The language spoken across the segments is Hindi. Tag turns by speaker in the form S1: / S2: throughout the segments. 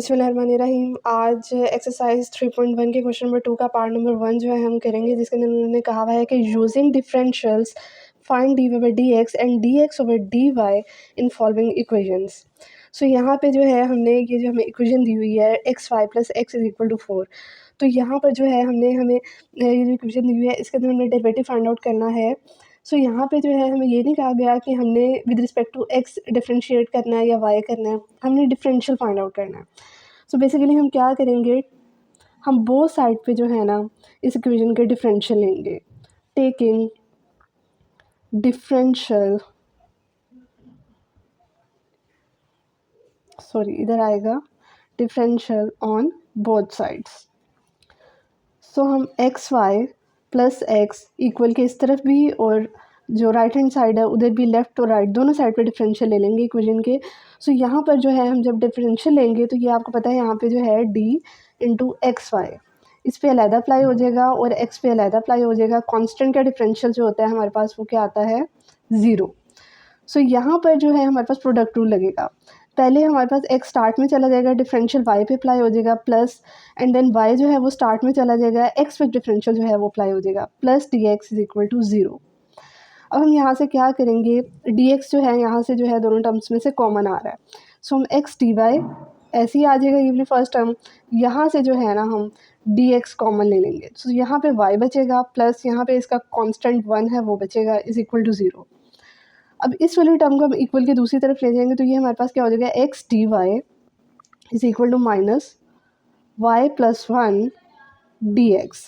S1: बिस्मिल्लाहिर्रहमानिर्रहीम। आज एक्सरसाइज 3.1 के क्वेश्चन नंबर 2 का पार्ट नंबर 1 जो है हम करेंगे, जिसके अंदर उन्होंने कहा हुआ है कि using differentials find d over d x and d x over d y in following equations. So यहाँ पे जो है हमने ये जो हमें इक्वेशन दी हुई है X Y plus X is equal to 4। तो यहाँ पर जो है हमें ये जो इक्वेशन दी हुई है इसके अंदर हमने डेरिवेटिव फाइंड आउट करना है। सो यहाँ पे जो है हमें ये नहीं कहा गया कि हमने with respect to X differentiate करना है या वाई करना है, हमने डिफरेंशियल फाइंड आउट करना है। सो बेसिकली हम क्या करेंगे, हम बोथ साइड पे जो है ना इस इक्वेशन के डिफरेंशियल लेंगे, टेकिंग डिफरेंशियल, इधर आएगा differential on both sides. So हम X Y plus X equal के इस तरफ भी और जो राइट हैंड साइड है उधर भी, लेफ़्ट और राइट दोनों साइड पे डिफरेंशियल ले लेंगे इक्वेशन के। सो यहाँ पर जो है हम जब डिफरेंशियल लेंगे तो ये आपको पता है यहाँ पे जो है डी इंटू एक्स वाई, इस पे अलहदा अप्लाई हो जाएगा और एक्स पे अलहदा अप्लाई हो जाएगा। कांस्टेंट का डिफरेंशियल जो होता है हमारे पास वो क्या आता है, 0। सो यहाँ पर जो है हमारे पास प्रोडक्ट रूल लगेगा। पहले हमारे पास एक्स स्टार्ट में चला जाएगा, डिफरेंशियल वाई पे अप्लाई हो जाएगा प्लस, एंड देन वाई जो है वो स्टार्ट में चला जाएगा, एक्स पे डिफरेंशियल जो है वो अप्लाई हो जाएगा plus d x is equal to 0। अब हम यहाँ से क्या करेंगे, डी एक्स जो है यहाँ से जो है दोनों टर्म्स में से कॉमन आ रहा है। सो हम एक्स डी वाई ऐसे ही आ जाएगा, ये वाली फर्स्ट टर्म। यहाँ से जो है ना हम डी एक्स कॉमन ले लेंगे। सो यहाँ पे वाई बचेगा प्लस यहाँ पे इसका कॉन्स्टेंट 1 है वो बचेगा इज इक्वल टू 0। अब इस वाली टर्म को हम इक्वल के दूसरी तरफ ले जाएंगे तो ये हमारे पास क्या हो जाएगा, x d y is equal to minus y plus 1 d x.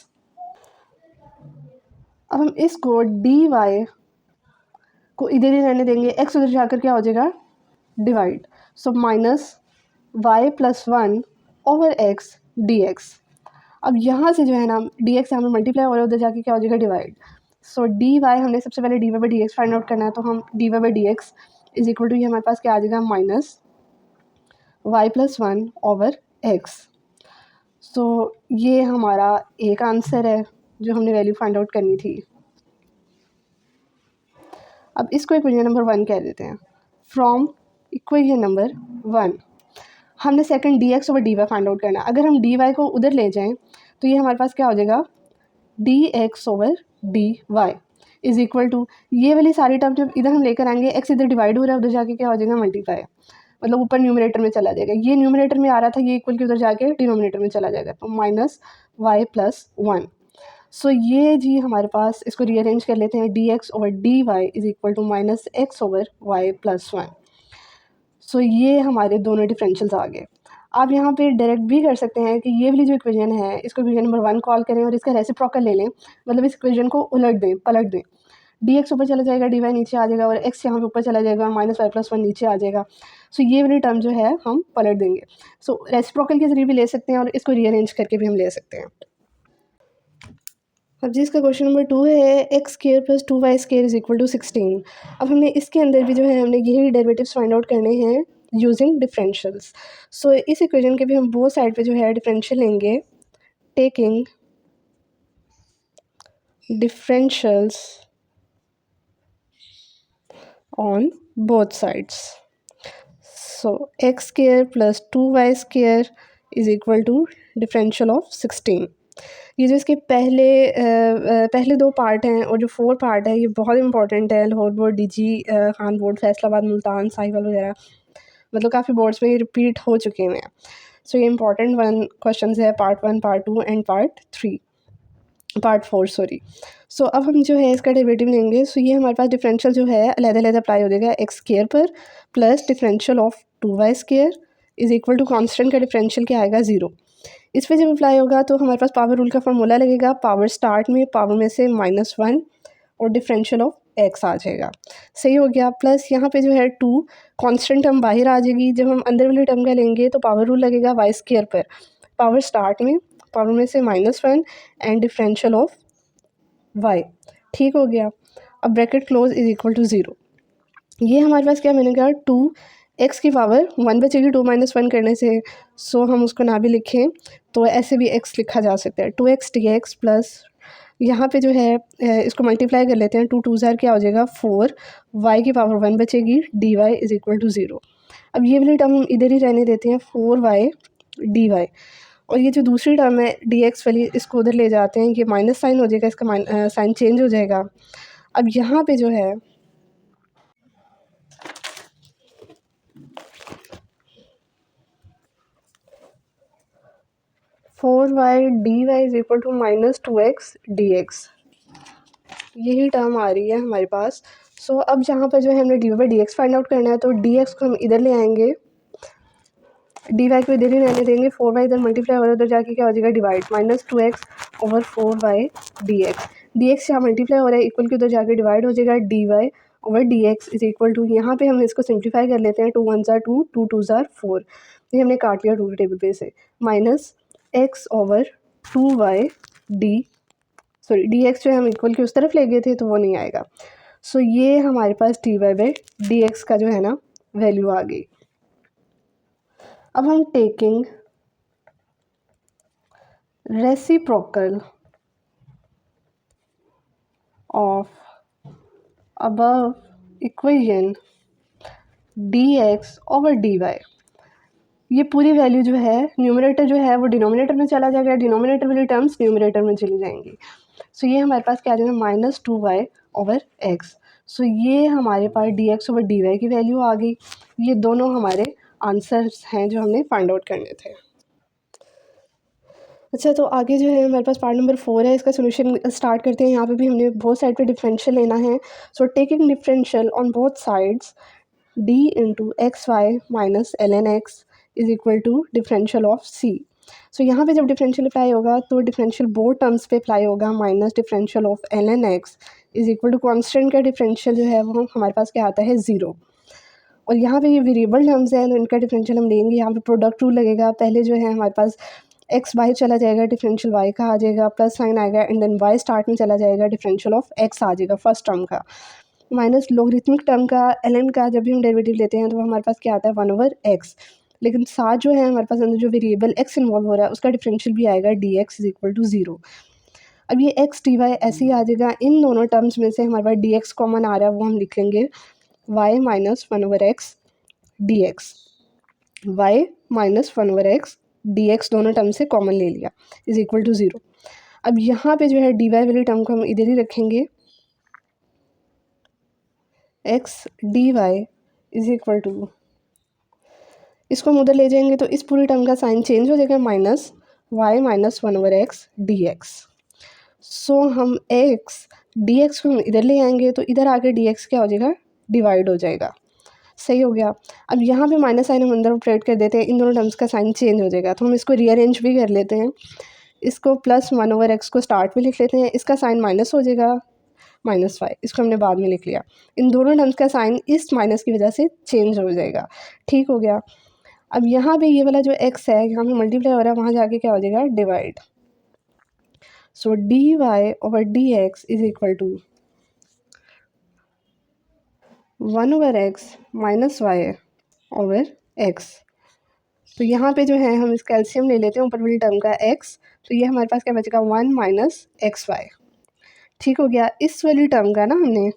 S1: अब हम इसको डी वाई को इधर ही रहने देंगे, एक्स उधर जाकर क्या हो जाएगा, divide. So minus y plus 1 over x d x. अब यहाँ से जो है ना डी एक्स हमें मल्टीप्लाई हो रहा है, उधर जाके क्या हो जाएगा, डिवाइड। सो डी वाई हमने सबसे पहले d y by d x find out करना है, तो हम d y by d x is equal to ये हमारे पास क्या आ जाएगा, minus y plus 1 over x. So ये हमारा एक आंसर है जो हमने वैल्यू फाइंड आउट करनी थी। अब इसको इक्वेशन नंबर 1 कह देते हैं। फ्रॉम इक्वेशन नंबर 1 हमने second d x over d y find out करना है। अगर हम डी वाई को उधर ले जाएं तो ये हमारे पास क्या हो जाएगा, d x over d y is equal to ये वाली सारी टर्म जब इधर हम लेकर आएंगे, एक्स इधर डिवाइड हो रहा है, उधर जाके क्या हो जाएगा, मल्टीप्लाई, मतलब ऊपर न्यूमरेटर में चला जाएगा। ये न्यूमरेटर में आ रहा था, ये इक्वल के उधर जाके डिनोमिनेटर में चला जाएगा, तो माइनस वाई प्लस 1। सो ये जी हमारे पास, इसको रीअरेंज कर लेते हैं, d x over d y is equal to minus x over y plus 1। So ये हमारे दोनों डिफरेंशियल्स आ गए। आप यहाँ पे डायरेक्ट भी कर सकते हैं कि ये वाली जो इक्वेशन है इसको इक्वेशन नंबर 1 कॉल करें और इसका रेसिप्रोकल ले लें, मतलब इस इक्वेशन को उलट दें, पलट दें। डी एक्स ऊपर चला जाएगा, डी वाई नीचे आ जाएगा और एक्स यहाँ पे ऊपर चला जाएगा, माइनस वाई प्लस 1 नीचे आ जाएगा। सो ये वाली टर्म जो है हम पलट देंगे। सो रेसिप्रोकल के जरिए भी ले सकते हैं और इसको रीअरेंज करके भी हम ले सकते हैं। अब जिसका क्वेश्चन नंबर 2 है, x square plus 2y square is equal to 16। अब हमने इसके अंदर भी जो है हमने यही डेरिवेटिव्स फाइंड आउट करने हैं यूजिंग डिफरेंशियल्स। सो इस इक्वेशन के भी हम बोथ साइड पे जो है डिफरेंशियल लेंगे, taking differentials on both sides. So x square plus 2y square is equal to differential of 16। ये जो इसके पहले 2 पार्ट हैं और जो 4 पार्ट है ये बहुत इंपॉर्टेंट है। Lahore board, DG Khan board, Faisalabad, Multan, Sahiwal वगैरह, मतलब काफ़ी बोर्ड्स में ये रिपीट हो चुके हैं। सो ये इंपॉर्टेंट क्वेश्चंस है, part 1, part 2 and part 4 sorry. So अब हम जो है इसका डेरिवेटिव लेंगे। सो ये हमारे पास डिफरेंशियल जो है अलग-अलग अप्लाई हो जाएगा, एक्स स्क्वायर पर plus differential of 2y square is equal to constant का डिफरेंशियल क्या आएगा, 0। इस पर जब अप्लाई होगा तो हमारे पास पावर रूल का फार्मूला लगेगा, पावर स्टार्ट में पावर में से -1 और डिफरेंशियल ऑफ एक्स आ जाएगा, सही हो गया। प्लस यहाँ पे जो है 2 कांस्टेंट टर्म बाहर आ जाएगी, जब हम अंदर वाली टर्म का लेंगे तो पावर रूल लगेगा वाई स्क्वायर पर, पावर स्टार्ट में पावर में से -1 एंड डिफरेंशियल ऑफ वाई, ठीक हो गया। अब bracket close is equal to 0। ये हमारे पास क्या बनेगा, 2 एक्स की पावर 1 बचेगी 2 - 1 करने से। सो हम उसको ना भी लिखें तो ऐसे भी एक्स लिखा जा सकता है, 2x dx प्लस यहाँ पे जो है इसको मल्टीप्लाई कर लेते हैं, 2 2 ज़ार क्या हो जाएगा 4, y की पावर 1 बचेगी, dy इज इक्वल टू 0। अब ये वाली टर्म हम इधर ही रहने देते हैं, 4y डी वाई, और ये जो दूसरी टर्म है डी एक्स वाली, इसको उधर ले जाते हैं, ये माइनस साइन हो जाएगा, इसका साइन चेंज हो जाएगा। अब यहाँ पे जो है 4y dy is equal to minus 2x dx, यही टर्म आ रही है हमारे पास। सो अब जहाँ पर जो है हमने d y d x find out करना है, तो डी एक्स को हम इधर ले आएंगे, डी वाई को इधर ही रहने देंगे, 4y इधर मल्टीप्लाई हो रहा है, उधर जाके क्या हो जाएगा divide, minus 2x over 4y D x यहाँ मल्टीप्लाई हो रहा है, इक्वल के उधर जाके डिवाइड हो जाएगा, d y over d x is equal to, यहाँ पे हम इसको सिंप्लीफाई कर लेते हैं, 2 1 ज़ार 2, 2 2 ज़ार 4, ये हमने काट लिया रूट टेबल पे से, minus x over 2y D x जो है हम इक्वल के उस तरफ ले गए थे तो वो नहीं आएगा। सो ये हमारे पास d y by d x का जो है ना वैल्यू आ गई। अब हम taking reciprocal of above equation d x over d y, ये पूरी वैल्यू जो है न्यूमरेटर जो है वो डिनोमिनेटर में चला जाएगा, डिनोमिनेटर वाली टर्म्स न्यूमरेटर में चली जाएंगी। सो ये हमारे पास क्या आ जाएगा minus 2y over x. So ये हमारे पास d x over d y की वैल्यू आ गई। ये दोनों हमारे आंसर्स हैं जो हमने फाइंड आउट करने थे। अच्छा, तो आगे जो है हमारे पास पार्ट नंबर 4 है, इसका सोल्यूशन स्टार्ट करते हैं। यहाँ पे भी हमने बोथ साइड पे डिफरेंशियल लेना है। So taking differential on both sides d into x y minus l n x is equal to differential of c। So यहाँ पे जब डिफरेंशियल अप्लाई होगा तो डिफरेंशियल बोथ टर्म्स पे अप्लाई होगा, minus differential of l n x is equal to constant का डिफरेंशियल जो है वो हमारे पास क्या आता है 0। और यहाँ पे ये वेरिएबल टर्म्स हैं तो इनका डिफरेंशियल हम लेंगे, यहाँ पे प्रोडक्ट रूल लगेगा। पहले जो है हमारे पास एक्स बाहर चला जाएगा, डिफरेंशियल वाई का आ जाएगा, प्लस साइन आएगा, एंड देन वाई स्टार्ट में चला जाएगा, डिफरेंशियल ऑफ एक्स आ जाएगा फर्स्ट टर्म का, माइनस लोगरिथमिक टर्म का एल एन का जब भी हम डेरिवेटिव लेते हैं तो हमारे पास क्या आता है 1 ओवर एक्स। लेकिन साथ जो है हमारे पास अंदर जो वेरिएबल एक्स इन्वॉल्व हो रहा है उसका डिफरेंशियल भी आएगा d x is equal to 0। अब ये एक्स डी वाई ऐसे ही आ जाएगा। इन दोनों टर्म्स में से हमारे पास डी एक्स कॉमन आ रहा है, वो हम लिख लेंगे y minus 1 over x d x, y minus 1 over x d x दोनों टर्म से कॉमन ले लिया इज इक्वल टू 0। अब यहाँ पे जो है डी वाई वाली टर्म को हम इधर ही रखेंगे, x d y is equal to, इसको हम उधर ले जाएंगे तो इस पूरी टर्म का साइन चेंज हो जाएगा, minus y minus 1 over x d x. So हम एक्स डी एक्स को हम इधर ले आएंगे तो इधर आके डी एक्स क्या हो जाएगा डिवाइड हो जाएगा, सही हो गया। अब यहाँ पे माइनस साइन हम अंदर ऑपरेट कर देते हैं, इन दोनों टर्म्स का साइन चेंज हो जाएगा, तो हम इसको रीअरेंज भी कर लेते हैं। इसको प्लस 1 ओवर एक्स को स्टार्ट में लिख लेते हैं, इसका साइन माइनस हो जाएगा माइनस वाई, इसको हमने बाद में लिख लिया। इन दोनों टर्म्स का साइन इस माइनस की वजह से चेंज हो जाएगा, ठीक हो गया। अब यहाँ पे ये वाला जो एक्स है यहाँ पे मल्टीप्लाई हो रहा है, वहाँ जाके क्या हो जाएगा divide. So d y over d x is equal to 1 over x minus y over x. तो यहाँ पे जो है हम इसका एलसीएम ले लेते हैं ऊपर वाली टर्म का x, तो ये हमारे पास क्या बचेगा 1 माइनस एक्स वाई, ठीक हो गया। इस वाली टर्म का ना हमने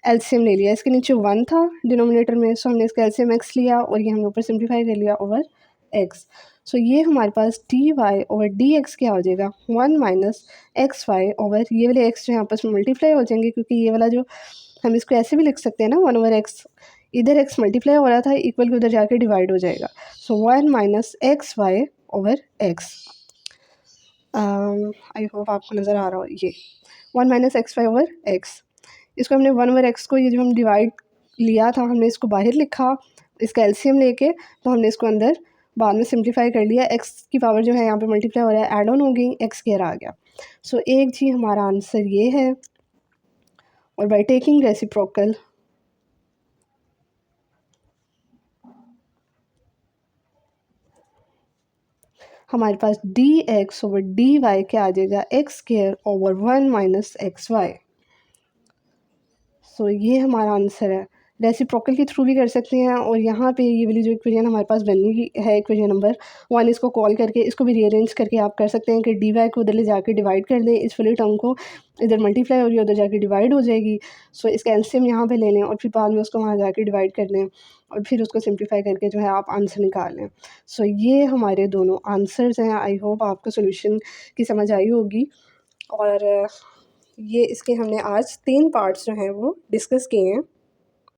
S1: एलसीएम ले लिया, इसके नीचे 1 था डिनोमिनेटर में, सो हमने इसका एलसीएम x लिया और ये हमने ऊपर सिंप्लीफाई कर लिया ओवर x। सो ये हमारे पास d y over d x क्या हो जाएगा 1 माइनस एक्स वाई ओवर, ये वाले x जो है आपस में मल्टीप्लाई हो जाएंगे, क्योंकि ये वाला जो हम इसको ऐसे भी लिख सकते हैं ना 1 ओवर एक्स, इधर x मल्टीप्लाई हो रहा था इक्वल के उधर जाके डिवाइड हो जाएगा। So 1 minus x y over x, I hope आपको नज़र आ रहा हो, ये 1 minus x y over x, इसको हमने 1 ओवर एक्स को ये जो हम डिवाइड लिया था हमने इसको बाहर लिखा, इसका एलसीएम लेके तो हमने इसको अंदर बाद में सिंप्लीफाई कर लिया, एक्स की पावर जो है यहाँ पे मल्टीप्लाई हो रहा है, ऐड ऑन हो गई, एक्स स्क्वायर आ गया। सो एक जी हमारा आंसर ये है। और बाय टेकिंग रेसिप्रोकल हमारे पास d x over d y क्या आ जाएगा x square over 1 minus x y. So ये हमारा आंसर है। रेसिप्रोकल के थ्रू भी कर सकते हैं। और यहाँ पे ये वाली जो इक्वेशन हमारे पास बनी है इक्वेशन नंबर 1, इसको कॉल करके इसको भी रीअरेंज करके आप कर सकते हैं कि डी वाई को उधर ले जाके डिवाइड कर दें, इस वाली टर्म को इधर मल्टीप्लाई हो रही है उधर जाके डिवाइड हो जाएगी। सो इसका एलसीएम यहाँ पे ले लें और फिर बाद में उसको वहाँ जाके डिवाइड कर दें और फिर उसको सिंप्लीफाई करके जो है आप आंसर निकाल लें। सो ये हमारे दोनों आंसर्स हैं। आई होप आपको सोल्यूशन की समझ आई होगी। और ये इसके हमने आज 3 पार्ट्स जो हैं वो डिस्कस किए हैं।